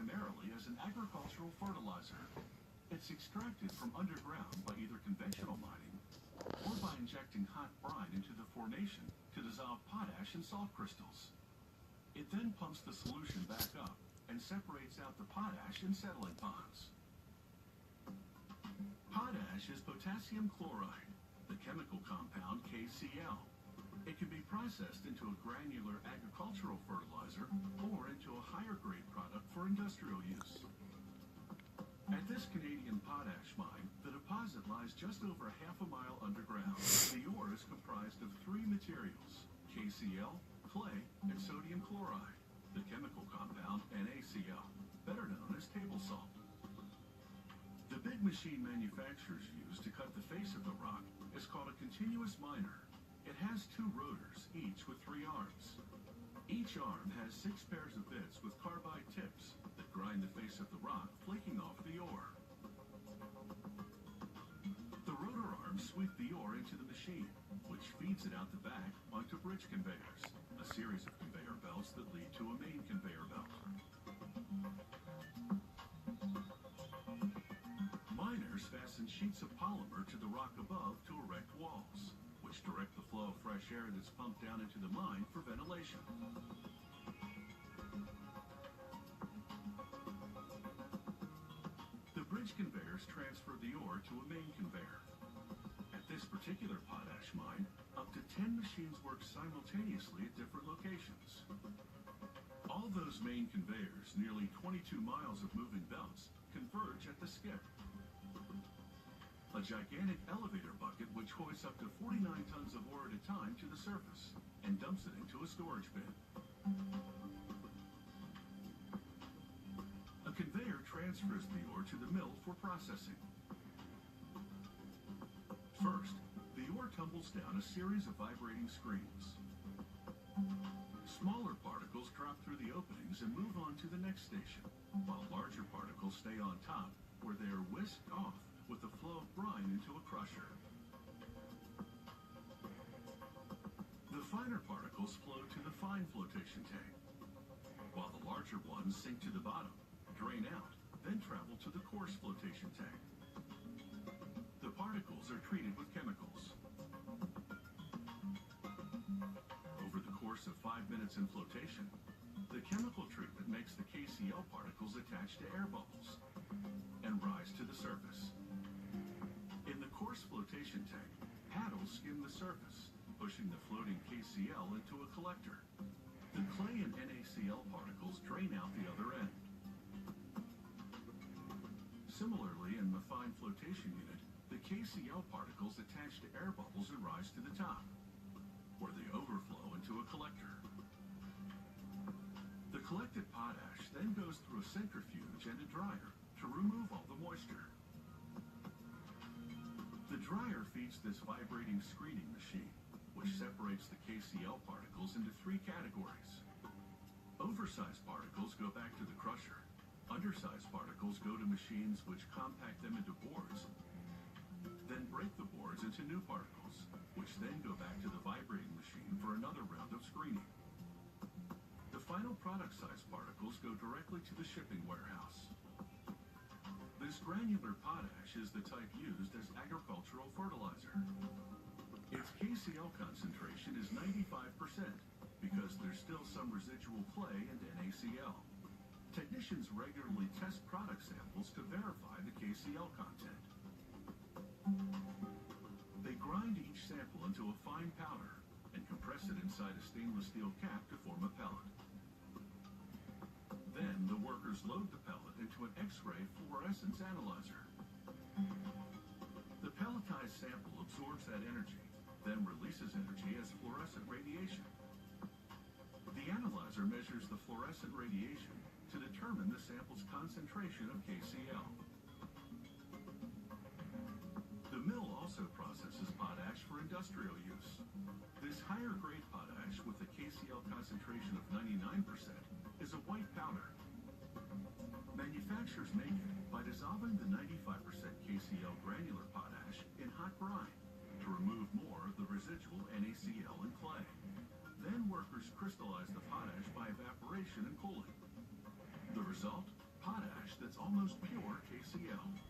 primarily as an agricultural fertilizer. It's extracted from underground by either conventional mining or by injecting hot brine into the formation to dissolve potash and salt crystals. It then pumps the solution back up and separates out the potash in settling ponds. Potash is potassium chloride, the chemical compound KCl. It can be processed into a granular agricultural fertilizer or into a higher grade product for industrial use. At this Canadian potash mine, the deposit lies just over half a mile underground. The ore is comprised of three materials: KCl, clay, and sodium chloride, the chemical compound NaCl, better known as table salt. The big machine manufacturers use to cut the face of the rock is called a continuous miner. It has two rotors, each with three arms. Each arm has 6 pairs of bits with carbide tips that grind the face of the rock, flaking off the ore. The rotor arms sweep the ore into the machine, which feeds it out the back onto bridge conveyors, a series of conveyor belts that lead to a main conveyor belt. Miners fasten sheets of polymer to the rock above to erect walls, which direct the flow of fresh air that's pumped down into the mine for ventilation. The bridge conveyors transfer the ore to a main conveyor. At this particular potash mine, up to 10 machines work simultaneously at different locations. All those main conveyors, nearly 22 miles of moving belts, converge at the skip. A gigantic elevator bucket which hoists up to 49 tons of ore at a time to the surface and dumps it into a storage bin. A conveyor transfers the ore to the mill for processing. First, the ore tumbles down a series of vibrating screens. Smaller particles drop through the openings and move on to the next station, while larger particles stay on top, where they are whisked off with the flow of brine into a crusher. The finer particles flow to the fine flotation tank, while the larger ones sink to the bottom, drain out, then travel to the coarse flotation tank. The particles are treated with chemicals. Over the course of 5 minutes in flotation, the chemical treatment makes the KCl particles attach to air bubbles and rise to the surface. In the coarse flotation tank, paddles skim the surface, pushing the floating KCl into a collector. The clay and NaCl particles drain out the other end. Similarly, in the fine flotation unit, the KCl particles attach to air bubbles and rise to the top, where they overflow into a collector. The collected potash then goes through a centrifuge and a dryer to remove all the moisture. The dryer feeds this vibrating screening machine, which separates the KCl particles into 3 categories. Oversized particles go back to the crusher. Undersized particles go to machines which compact them into boards, then break the boards into new particles, which then go back to the vibrating machine for another round of screening. The final product-sized particles go directly to the shipping warehouse. This granular potash is the type used as agricultural fertilizer. Its KCl concentration is 95% because there's still some residual clay and NaCl. Technicians regularly test product samples to verify the KCl content. They grind each sample into a fine powder and compress it inside a stainless steel cap to form a pellet. Then the workers load the pellet into an X-ray fluorescence analyzer. The pelletized sample absorbs that energy, then releases energy as fluorescent radiation. The analyzer measures the fluorescent radiation to determine the sample's concentration of KCl. The mill also processes potash for industrial use. This higher grade potash with a KCl concentration of 99% is a white powder. Manufacturers make it by dissolving the 95% KCl granular potash in hot brine to remove more of the residual NaCl and clay. Then workers crystallize the potash by evaporation and cooling. The result? almost pure KCl.